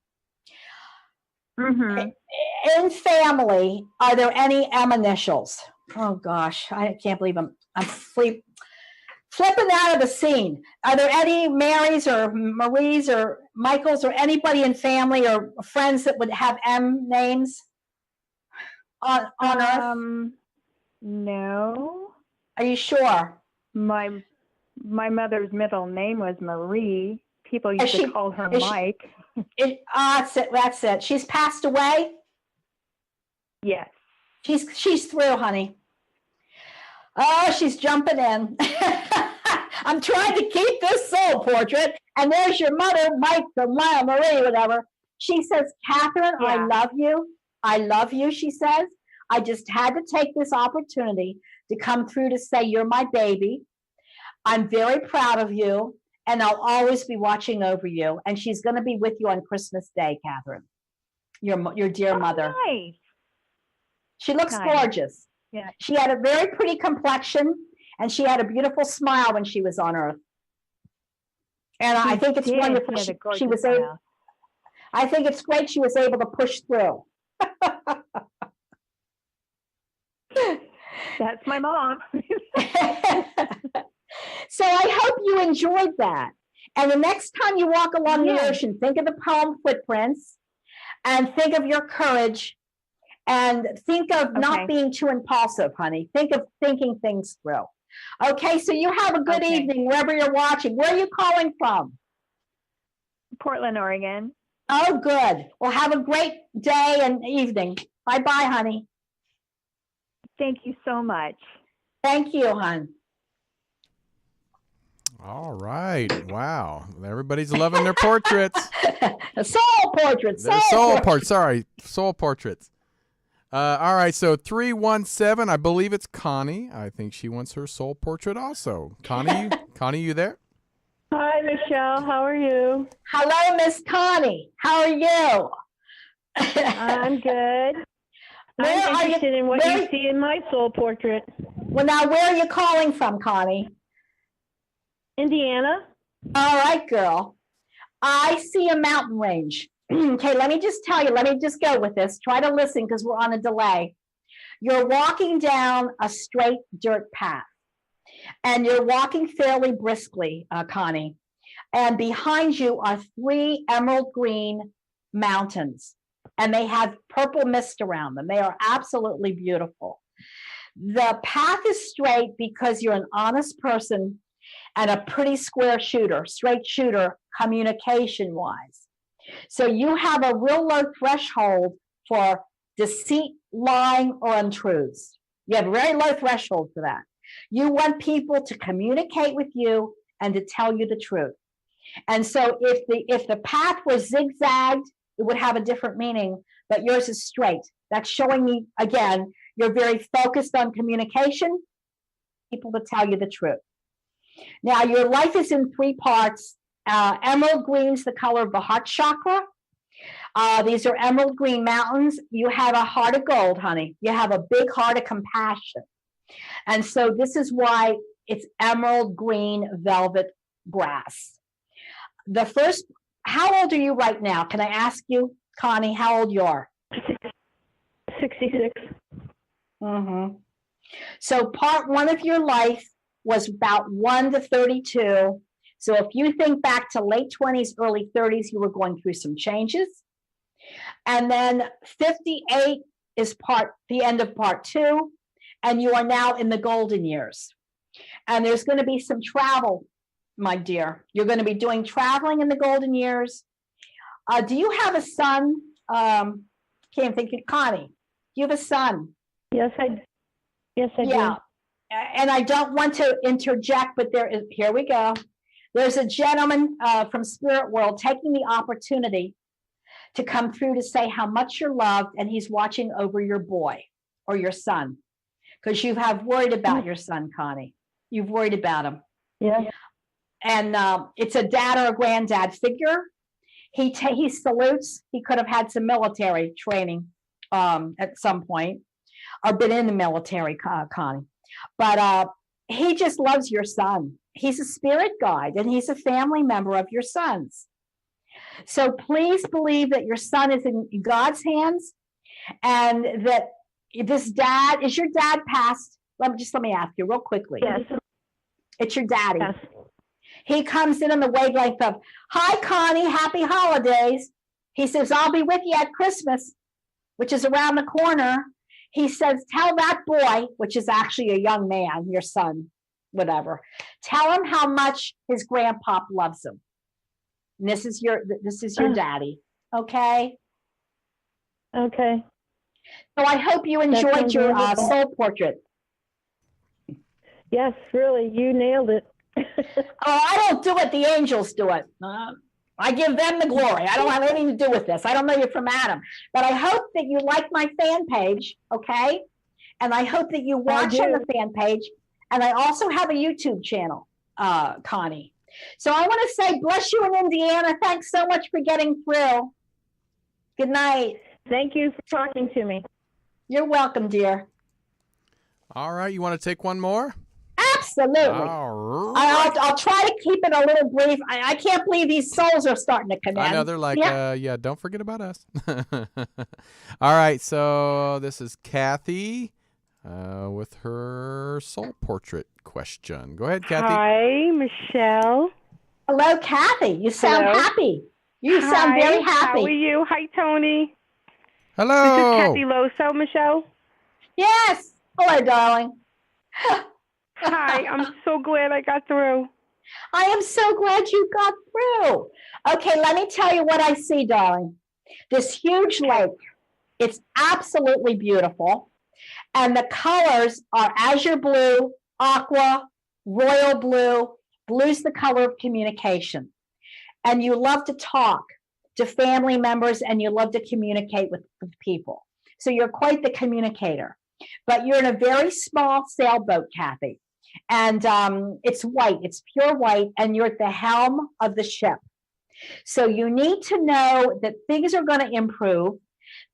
In family, are there any M initials? Oh gosh, I can't believe I'm flipping out of the scene. Are there any Marys or Maries or Michaels or anybody in family or friends that would have M names on Earth? No. Are you sure? My mother's middle name was Marie. People used to call her Mike. That's it. She's passed away? Yes. She's through, honey. Oh, she's jumping in. I'm trying to keep this soul portrait. And there's your mother, Mike, or Marie, whatever. She says, Catherine, yeah. I love you. I love you, she says. I just had to take this opportunity to come through to say you're my baby. I'm very proud of you, and I'll always be watching over you. And she's going to be with you on Christmas Day, Catherine, your dear mother. Nice. She looks gorgeous. Yeah. She had a very pretty complexion, and she had a beautiful smile when she was on Earth. And I think it's wonderful. She was able. I think it's great she was able to push through. That's my mom. So I hope you enjoyed that. And the next time you walk along the ocean, think of the poem Footprints and think of your courage and think of not being too impulsive, honey. Think of thinking things through. Okay, so you have a good evening wherever you're watching. Where are you calling from? Portland, Oregon. Oh, good. Well, have a great day and evening. Bye-bye, honey. Thank you so much. Thank you, hon. All right. Wow. Everybody's loving their portraits. Soul portraits. Soul portraits. Sorry. Soul portraits. All right. So 317, I believe it's Connie. I think she wants her soul portrait also. Connie, you there? Hi, Michelle. How are you? Hello, Miss Connie. How are you? I'm good. I'm interested in what you see in my soul portrait. Well, now, where are you calling from, Connie? Indiana. All right, girl. I see a mountain range. Okay, let me just tell you. Let me just go with this. Try to listen because we're on a delay. You're walking down a straight dirt path, and you're walking fairly briskly, Connie. And behind you are 3 emerald green mountains, and they have purple mist around them. They are absolutely beautiful. The path is straight because you're an honest person and a pretty square shooter, straight shooter, communication wise. So you have a real low threshold for deceit, lying, or untruths. You have a very low threshold for that. You want people to communicate with you and to tell you the truth. And so if the path was zigzagged, it would have a different meaning, but yours is straight. That's showing me, again, you're very focused on communication, people to tell you the truth. Now, your life is in 3 parts. Emerald green's the color of the heart chakra. These are emerald green mountains. You have a heart of gold, honey. You have a big heart of compassion. And so this is why it's emerald green velvet grass. How old are you right now? Can I ask you, Connie, how old you are? 66. Mm-hmm. So part 1 of your life was about 1 to 32. So if you think back to late 20s, early 30s, you were going through some changes. And then 58 is the end of part 2, and you are now in the golden years. And there's going to be some travel, my dear. You're going to be doing traveling in the golden years. Do you have a son? Can't think of Connie. Do you have a son? Yes, I do. Yeah. And I don't want to interject, but here we go. There's a gentleman from Spirit World taking the opportunity to come through to say how much you're loved, and he's watching over your boy or your son, because you have worried about your son, Connie. You've worried about him. Yeah. And it's a dad or a granddad figure. He salutes. He could have had some military training at some point, or been in the military, Connie. But he just loves your son. He's a spirit guide, and he's a family member of your son's. So please believe that your son is in God's hands, and that this dad, is your dad passed? Let me ask you real quickly. Yes. It's your daddy. Yes. He comes in on the wavelength of, "Hi, Connie, happy holidays." He says, "I'll be with you at Christmas," which is around the corner. He says, "Tell that boy," which is actually a young man, your son, whatever. "Tell him how much his grandpop loves him." And this is your daddy. Okay. Okay. So I hope you enjoyed your soul portrait. Yes, really, you nailed it. I don't do it. The angels do it. I give them the glory. I don't have anything to do with this. I don't know you from Adam. But I hope that you like my fan page, okay? And I hope that you watch on the fan page. And I also have a YouTube channel, Connie. So I want to say, bless you in Indiana. Thanks so much for getting through. Good night. Thank you for talking to me. You're welcome, dear. All right. You want to take one more? Absolutely. All right. I'll try to keep it a little brief. I can't believe these souls are starting to come in. I know, they're like, yeah, don't forget about us. All right, so this is Kathy with her soul portrait question. Go ahead, Kathy. Hi, Michele. Hello, Kathy. You sound happy. You sound very happy. How are you? Hi, Tony. Hello. This is Kathy Loso, Michele. Yes. Hello, darling. Hi, I'm so glad I got through. I am so glad you got through. Okay, let me tell you what I see, darling. This huge lake. It's absolutely beautiful. And the colors are azure blue, aqua, royal blue. Blue's the color of communication. And you love to talk to family members, and you love to communicate with people. So you're quite the communicator. But you're in a very small sailboat, Kathy. And it's white, it's pure white, and you're at the helm of the ship. So you need to know that things are going to improve,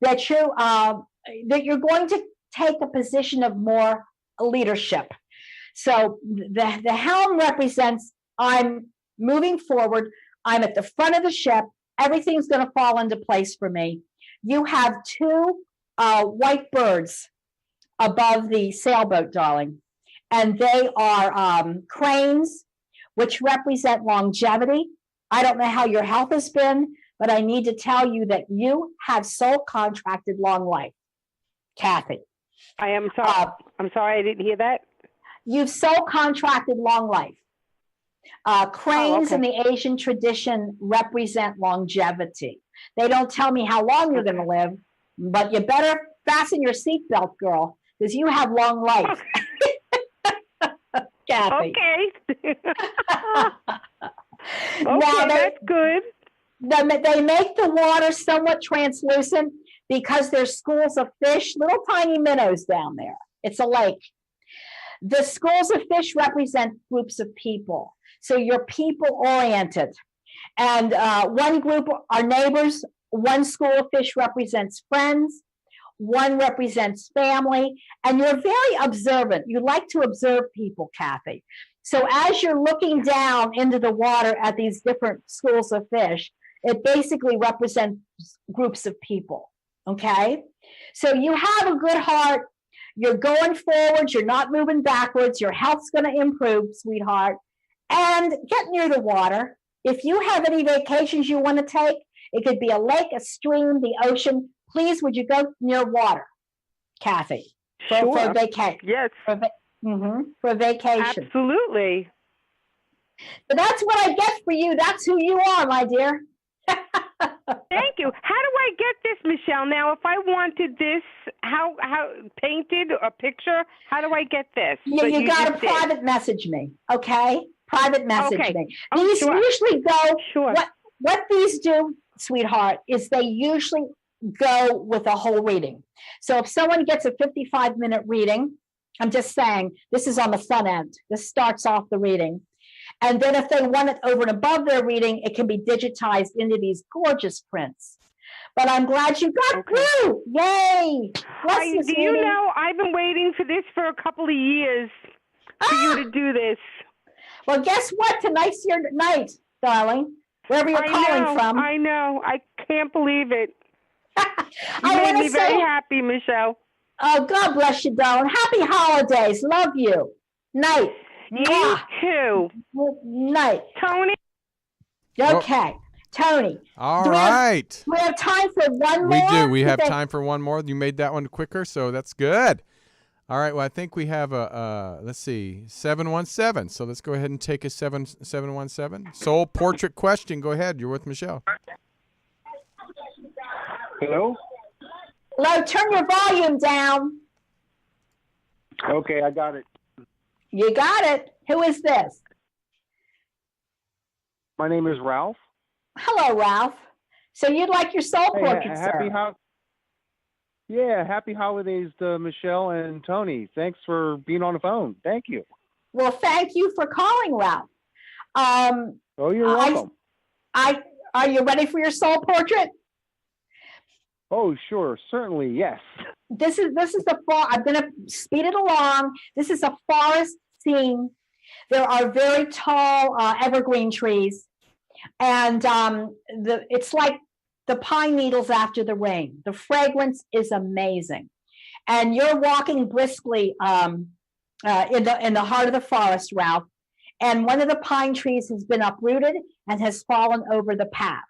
that you're going to take a position of more leadership. So the helm represents, I'm moving forward, I'm at the front of the ship, everything's going to fall into place for me. You have 2 white birds above the sailboat, darling. And they are cranes, which represent longevity. I don't know how your health has been, but I need to tell you that you have soul contracted long life, Kathy. I am sorry. I'm sorry I didn't hear that. You've soul contracted long life. Cranes in the Asian tradition represent longevity. They don't tell me how long you're going to live, but you better fasten your seatbelt, girl, because you have long life. Kathy. Okay. Now that's good. They make the water somewhat translucent because there's schools of fish, little tiny minnows down there. It's a lake. The schools of fish represent groups of people. So you're people oriented. And one group are neighbors. One school of fish represents friends. One represents family. And you're very observant. You like to observe people, Kathy. So as you're looking down into the water at these different schools of fish, it basically represents groups of people. Okay? So you have a good heart. You're going forward. You're not moving backwards. Your health's going to improve, sweetheart. And get near the water. If you have any vacations you want to take, it could be a lake, a stream, the ocean. Please, would you go near water, Kathy? For a vacation. Yes. For a vacation. Absolutely. But that's what I get for you. That's who you are, my dear. Thank you. How do I get this, Michele? Now, if I wanted this, how painted a picture, how do I get this? You got to private message me, okay? Private message me. These usually go. Sure. What these do, sweetheart, is they usually go with a whole reading. So if someone gets a 55-minute reading, I'm just saying this is on the front end. This starts off the reading. And then if they want it over and above their reading, it can be digitized into these gorgeous prints. But I'm glad you got through. Yay. Do you know, I've been waiting for this for a couple of years for you to do this. Well, guess what? Tonight's your night, darling. Wherever you're calling from. I know. I can't believe it. You made me very happy, Michele. Oh, God bless you, darling. Happy holidays. Love you. Night. You too. Night. Tony? Okay. Tony. All right. We have time for one more? We do. We have time for one more. You made that one quicker, so that's good. All right. Well, I think we have let's see, 717. So let's go ahead and take a 717. Soul portrait question. Go ahead. You're with Michele. Hello? Hello. Turn your volume down. Okay, I got it. You got it. Who is this? My name is Ralph. Hello, Ralph. So you'd like your soul portrait, sir? Happy holidays to Michele and Tony. Thanks for being on the phone. Thank you. Well, thank you for calling, Ralph. You're welcome. Are you ready for your soul portrait? Oh, sure. Certainly, yes. This is the I'm going to speed it along. This is a forest scene. There are very tall evergreen trees, and it's like the pine needles after the rain. The fragrance is amazing, and you're walking briskly in the heart of the forest, Ralph. And one of the pine trees has been uprooted and has fallen over the path.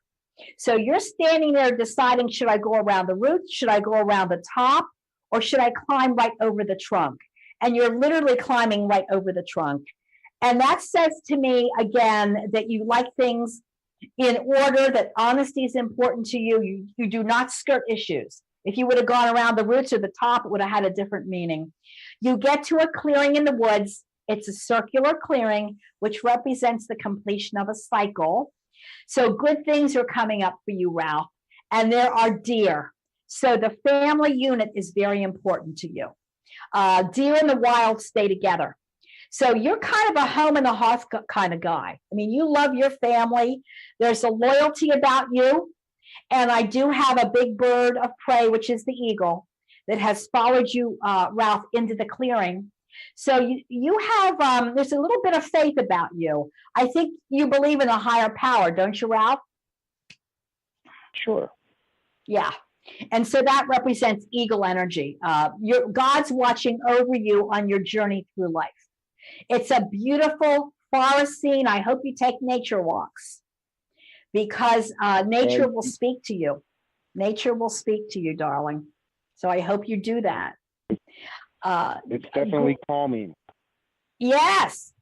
So you're standing there deciding, should I go around the roots? Should I go around the top? Or should I climb right over the trunk? And you're literally climbing right over the trunk. And that says to me, again, that you like things in order, that honesty is important to you. You do not skirt issues. If you would have gone around the roots or the top, it would have had a different meaning. You get to a clearing in the woods. It's a circular clearing, which represents the completion of a cycle. So good things are coming up for you, Ralph. And there are deer. So the family unit is very important to you. Deer in the wild stay together. So you're kind of a home and a hearth kind of guy. I mean, you love your family. There's a loyalty about you. And I do have a big bird of prey, which is the eagle, that has followed you, Ralph, into the clearing. So you have, there's a little bit of faith about you. I think you believe in a higher power, don't you, Ralph? Sure. Yeah. And so that represents eagle energy. God's watching over you on your journey through life. It's a beautiful forest scene. I hope you take nature walks, because nature will speak to you. Nature will speak to you, darling. So I hope you do that. It's definitely calming. Yes.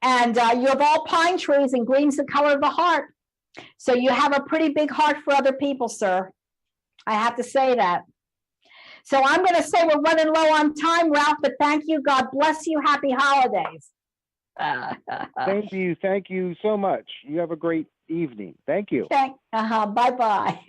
And you have all pine trees, and green's the color of the heart. So you have a pretty big heart for other people, sir. I have to say that. So I'm going to say we're running low on time, Ralph, but thank you. God bless you. Happy holidays. Thank you. Thank you so much. You have a great evening. Thank you. Bye-bye.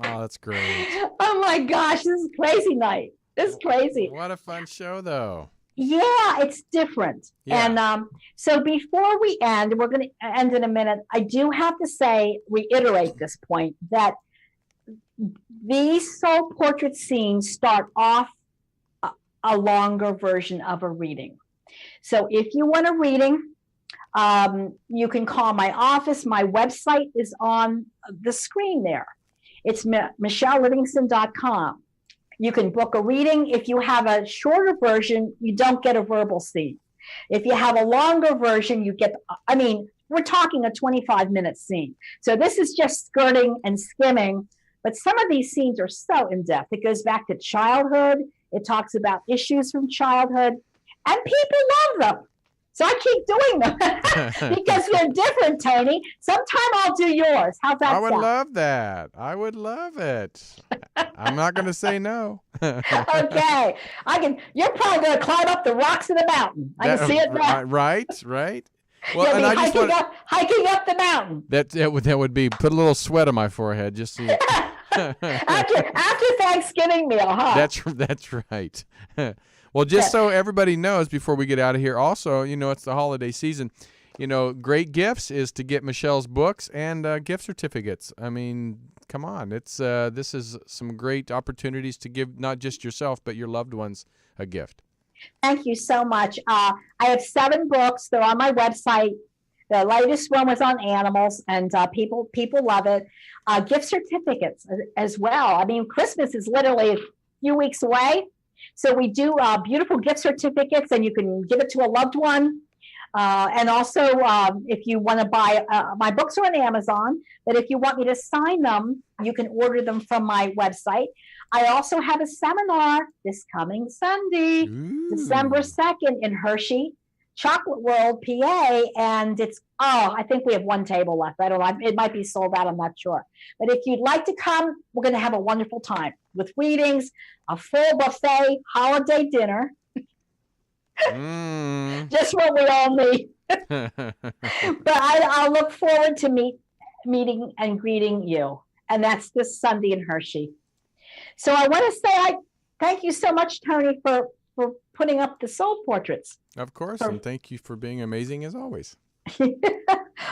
Oh, that's great. Oh, my gosh. This is crazy night. This is crazy. What a fun show, though. Yeah, it's different. Yeah. And so before we end, we're going to end in a minute. I do have to say, reiterate this point, that these soul portrait scenes start off a longer version of a reading. So if you want a reading, you can call my office. My website is on the screen there. It's MicheleLivingston.com. You can book a reading. If you have a shorter version, you don't get a verbal scene. If you have a longer version, you get, I mean, we're talking a 25-minute scene. So this is just skirting and skimming, but some of these scenes are so in-depth. It goes back to childhood. It talks about issues from childhood, and people love them. So I keep doing them because they're different, Tony. Sometime I'll do yours. How's that I would sound? love that. I would love it. I'm not going to say no. Okay. You're probably going to climb up the rocks of the mountain. I can see it now. Right. Well, You'll and be I just hiking up the mountain. That would be put a little sweat on my forehead just so. after Thanksgiving meal, huh? That's right. Well, just so everybody knows before we get out of here, also, it's the holiday season. Great gifts is to get Michelle's books and gift certificates. I mean, come on. This is some great opportunities to give not just yourself, but your loved ones a gift. Thank you so much. I have 7 books. They're on my website. The latest one was on animals, and people love it. Gift certificates as well. I mean, Christmas is literally a few weeks away. So we do beautiful gift certificates, and you can give it to a loved one. And also, if you want to buy, my books are on Amazon, but if you want me to sign them, you can order them from my website. I also have a seminar this coming Sunday, December 2nd in Hershey, Chocolate World, PA, and I think we have 1 table left. I don't know. It might be sold out. I'm not sure. But if you'd like to come, we're going to have a wonderful time with readings, a full buffet, holiday dinner. Just what we all need. But I'll look forward to meeting and greeting you. And that's this Sunday in Hershey. So I want to say thank you so much, Tony, for putting up the soul portraits. Of course, and thank you for being amazing as always.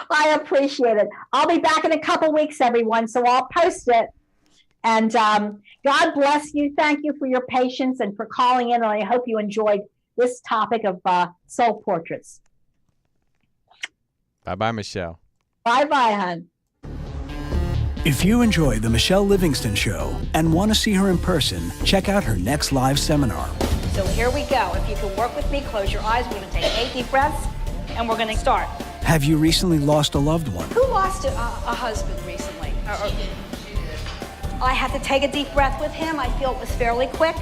I appreciate it. I'll be back in a couple weeks, everyone, so I'll post it. And God bless you. Thank you for your patience and for calling in, and I hope you enjoyed this topic of soul portraits. Bye-bye, Michele. Bye-bye, hon. If you enjoy the Michele Livingston Show and want to see her in person, check out her next live seminar. So here we go. If you can work with me, close your eyes. We're going to take 8 deep breaths, and we're going to start. Have you recently lost a loved one? Who lost a husband recently? I had to take a deep breath with him. I feel it was fairly quick.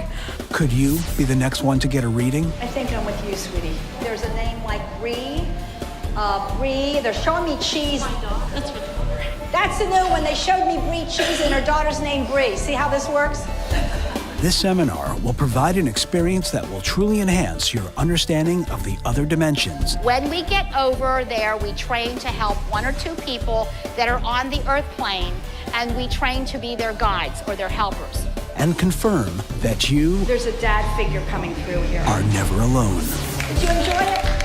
Could you be the next one to get a reading? I think I'm with you, sweetie. There's a name like Bree. They're showing me cheese. That's the new one. They showed me Bree cheese and her daughter's name Bree. See how this works? This seminar will provide an experience that will truly enhance your understanding of the other dimensions. When we get over there, we train to help 1 or 2 people that are on the earth plane, and we train to be their guides or their helpers. And confirm that you There's a dad figure coming through here. are never alone. Did you enjoy it?